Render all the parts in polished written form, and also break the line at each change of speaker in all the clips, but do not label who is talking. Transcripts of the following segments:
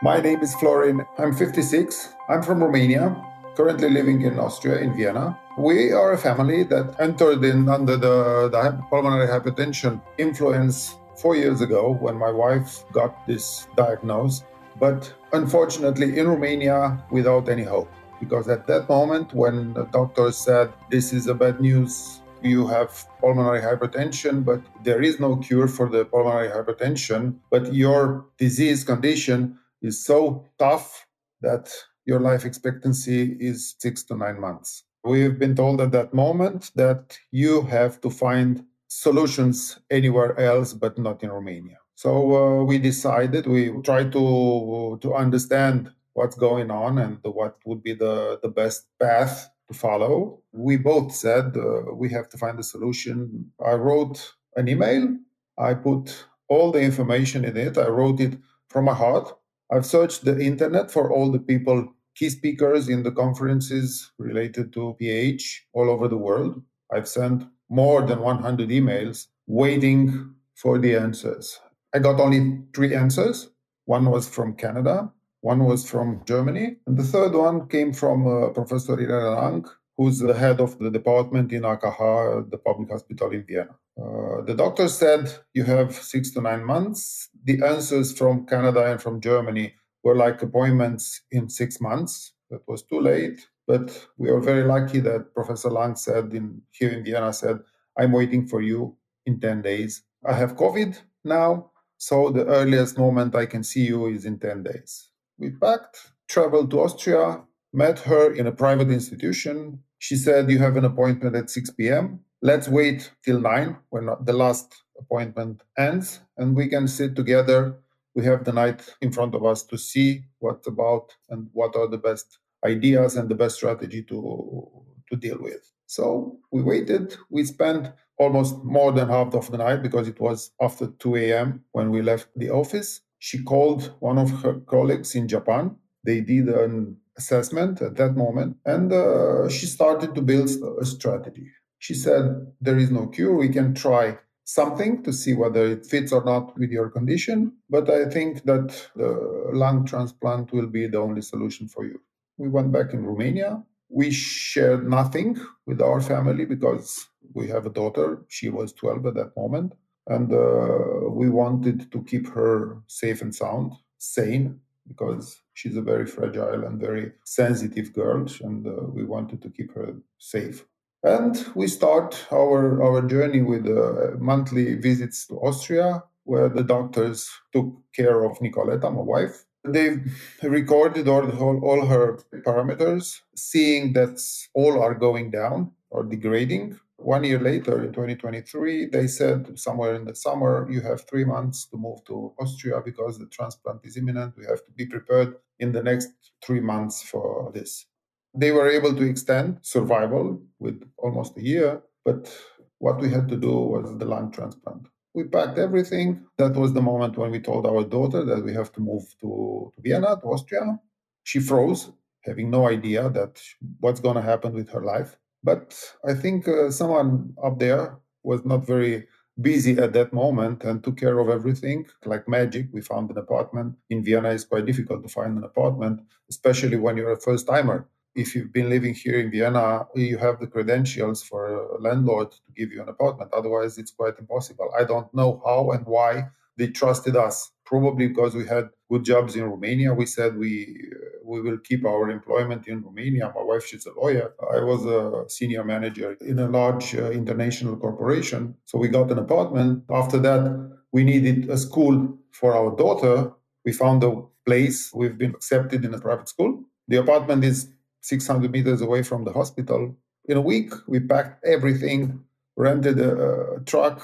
My name is Florin. I'm 56. I'm from Romania, currently living in Austria, in Vienna. We are a family that entered in under the pulmonary hypertension influence 4 years ago when my wife got this diagnosis. But unfortunately, in Romania, without any hope. Because at that moment, when the doctor said, "This is a bad news, you have pulmonary hypertension, but there is no cure for the pulmonary hypertension, but your disease condition is so tough that your life expectancy is 6 to 9 months." We've been told at that moment that you have to find solutions anywhere else, but not in Romania. So we decided, we tried to understand what's going on and what would be the best path to follow. We both said we have to find a solution. I wrote an email. I put all the information in it. I wrote it from my heart. I've searched the internet for all the people, key speakers in the conferences related to PH all over the world. I've sent more than 100 emails waiting for the answers. I got only 3 answers. One was from Canada, one was from Germany, and the third one came from Professor Irene Lang, who's the head of the department in AKH, the public hospital in Vienna. The doctor said you have 6 to 9 months. The answers from Canada and from Germany were like appointments in 6 months. That was too late, but we are very lucky that Professor Lang said here in Vienna said, "I'm waiting for you in 10 days. I have COVID now, so the earliest moment I can see you is in 10 days." We packed, traveled to Austria, met her in a private institution. She said, "You have an appointment at 6 p.m. Let's wait till 9 when the last appointment ends, and we can sit together. We have the night in front of us to see what's about and what are the best ideas and the best strategy to deal with." So we waited. We spent almost more than half of the night because it was after 2 a.m. when we left the office. She called one of her colleagues in Japan. They did an assessment at that moment, and she started to build a strategy. She said, "There is no cure. We can try something to see whether it fits or not with your condition, but I think that the lung transplant will be the only solution for you." We went back in Romania. We shared nothing with our family because we have a daughter. She was 12 at that moment. And we wanted to keep her safe and sound, sane, because she's a very fragile and very sensitive girl, and we wanted to keep her safe. And we start our journey with monthly visits to Austria, where the doctors took care of Nicoleta, my wife. They recorded all her parameters, seeing that all are going down or degrading. 1 year later, in 2023, they said somewhere in the summer, "You have 3 months to move to Austria because the transplant is imminent. We have to be prepared in the next 3 months for this." They were able to extend survival with almost a year, but what we had to do was the lung transplant. We packed everything. That was the moment when we told our daughter that we have to move to Vienna, to Austria. She froze, having no idea that what's going to happen with her life. But I think someone up there was not very busy at that moment and took care of everything like magic. We found an apartment. In Vienna, it's quite difficult to find an apartment, especially when you're a first timer. If you've been living here in Vienna, you have the credentials for a landlord to give you an apartment. Otherwise, it's quite impossible. I don't know how and why they trusted us. Probably because we had good jobs in Romania. We said we will keep our employment in Romania. My wife, she's a lawyer. I was a senior manager in a large international corporation. So we got an apartment. After that, we needed a school for our daughter. We found a place. We've been accepted in a private school. The apartment is 600 meters away from the hospital. In a week, we packed everything, rented a truck,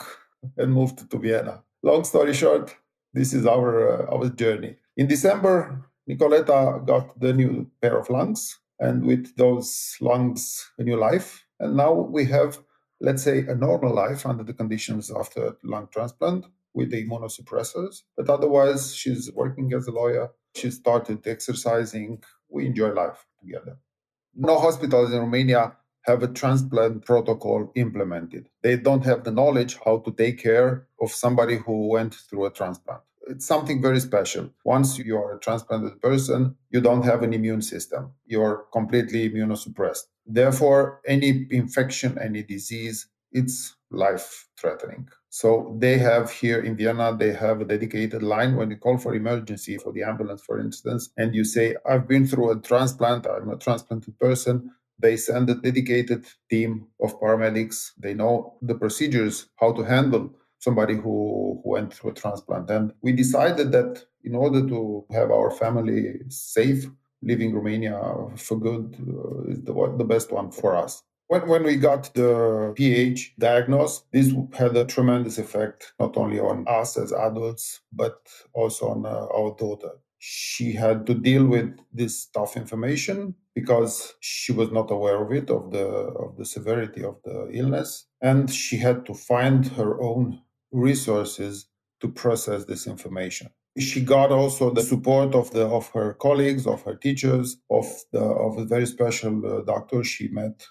and moved to Vienna. Long story short, this is our journey. In December, Nicoleta got the new pair of lungs, and with those lungs, a new life. And now we have, let's say, a normal life under the conditions after lung transplant with the immunosuppressors. But otherwise, she's working as a lawyer. She started exercising. We enjoy life together. No hospitals in Romania have a transplant protocol implemented. They don't have the knowledge how to take care of somebody who went through a transplant. it's something very special. Once you are a transplanted person, you don't have an immune system. You're completely immunosuppressed. Therefore, any infection, any disease, it's life threatening. So they have here in Vienna, they have a dedicated line when you call for emergency for the ambulance, for instance, and you say, I've been through a transplant, I'm a transplanted person. They send a dedicated team of paramedics. They know the procedures, how to handle somebody who went through a transplant. And we decided that in order to have our family safe, leaving Romania for good is the best one for us. When we got the PH diagnosed, this had a tremendous effect not only on us as adults, but also on our daughter. She had to deal with this tough information because she was not aware of it, of the severity of the illness, and she had to find her own resources to process this information. She got also the support of her colleagues, of her teachers, of a very special doctor she met,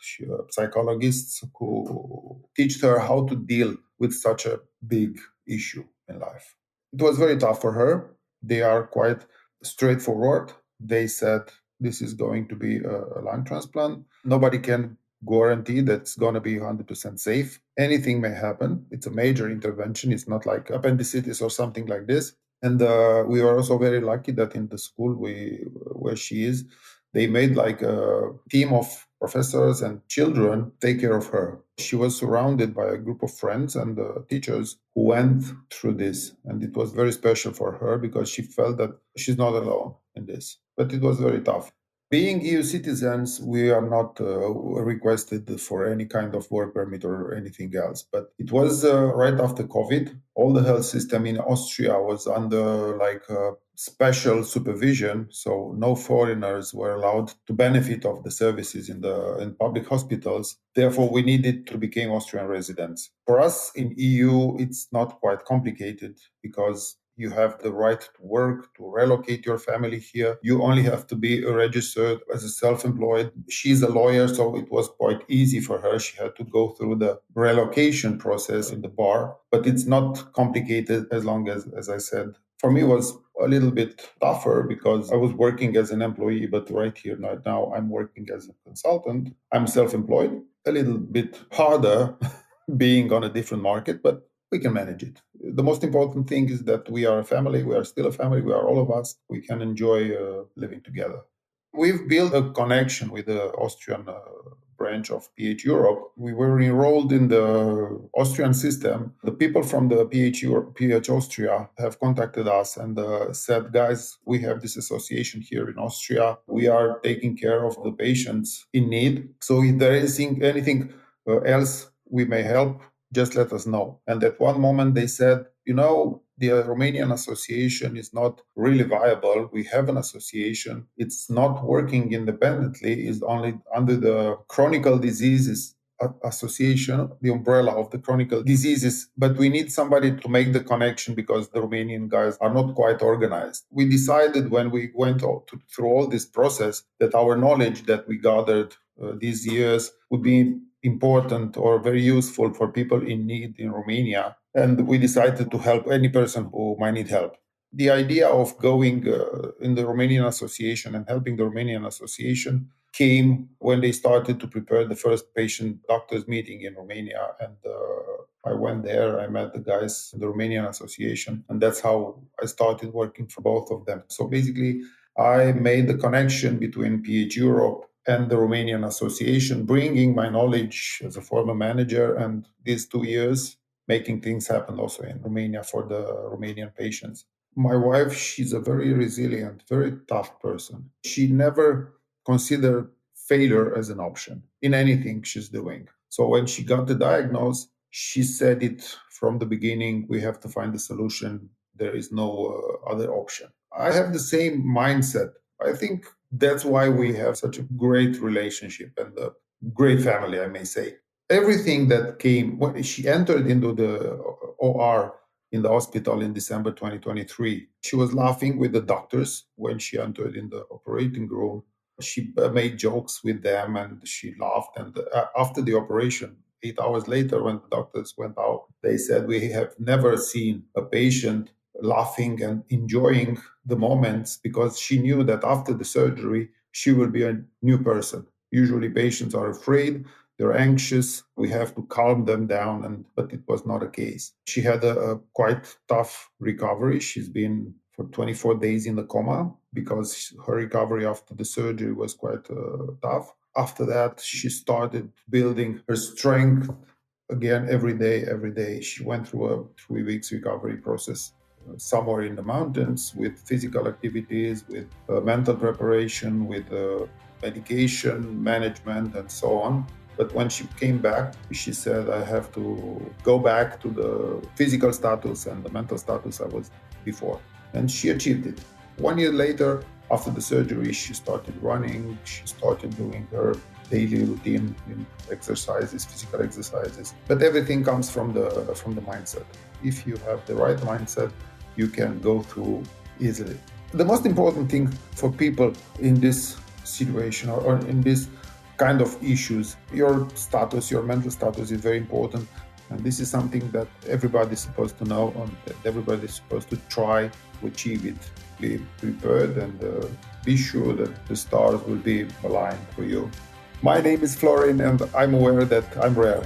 psychologists who teach her how to deal with such a big issue in life. It was very tough for her. They are quite straightforward. They said this is going to be a lung transplant. Nobody can guarantee that's going to be 100% safe. Anything may happen. It's a major intervention. It's not like appendicitis or something like this. And we were also very lucky that in the school where she is, they made like a team of professors and children take care of her. She was surrounded by a group of friends and teachers who went through this. And it was very special for her because she felt that she's not alone in this. But it was very tough. Being EU citizens, we are not requested for any kind of work permit or anything else. But it was right after COVID. All the health system in Austria was under like special supervision, so no foreigners were allowed to benefit of the services in public hospitals. Therefore, we needed to become Austrian residents. For us in EU, it's not quite complicated because you have the right to work, to relocate your family here. You only have to be registered as a self-employed. She's a lawyer, so it was quite easy for her. She had to go through the relocation process in the bar, but it's not complicated as long as I said. For me, it was a little bit tougher because I was working as an employee, but right here, right now, I'm working as a consultant. I'm self-employed, a little bit harder being on a different market, but we can manage it. The most important thing is that we are a family. We are still a family. We are all of us. We can enjoy living together. We've built a connection with the Austrian branch of PH Europe. We were enrolled in the Austrian system. The people from the PH Austria have contacted us and said, guys, we have this association here in Austria. We are taking care of the patients in need. So if there is anything else we may help, just let us know. And at one moment they said, the Romanian association is not really viable. We have an association. It's not working independently. It's only under the chronic diseases association, the umbrella of the chronic diseases. But we need somebody to make the connection because the Romanian guys are not quite organized. We decided when we went through all this process that our knowledge that we gathered these years would be important or very useful for people in need in Romania. And we decided to help any person who might need help. The idea of going in the Romanian Association and helping the Romanian Association came when they started to prepare the first patient doctors meeting in Romania. And I went there, I met the guys in the Romanian Association, and that's how I started working for both of them. So basically, I made the connection between PH Europe and the Romanian Association, bringing my knowledge as a former manager and these 2 years making things happen also in Romania for the Romanian patients. My wife, she's a very resilient, very tough person. She never considered failure as an option in anything she's doing. So when she got the diagnosis, she said it from the beginning, we have to find a solution. There is no other option. I have the same mindset. I think that's why we have such a great relationship and a great family, I may say. Everything that came when she entered into the OR in the hospital in December 2023, she was laughing with the doctors when she entered in the operating room. She made jokes with them and she laughed. And after the operation, 8 hours later, when the doctors went out, they said, we have never seen a patient laughing and enjoying the moments, because she knew that after the surgery, she will be a new person. Usually patients are afraid, they're anxious, we have to calm them down, but it was not a case. She had a quite tough recovery. She's been for 24 days in the coma because her recovery after the surgery was quite tough. After that, she started building her strength again every day, every day. She went through a 3 weeks recovery process somewhere in the mountains with physical activities, with mental preparation, with medication management, and so on. But when she came back, she said, I have to go back to the physical status and the mental status I was before. And she achieved it. 1 year later, after the surgery, she started running, she started doing her daily routine in exercises, physical exercises. But everything comes from the mindset. If you have the right mindset, you can go through easily. The most important thing for people in this situation or in this kind of issues, your status, your mental status is very important. And this is something that everybody is supposed to know, and that everybody is supposed to try to achieve it. Be prepared and be sure that the stars will be aligned for you. My name is Florin, and I'm aware that I'm rare.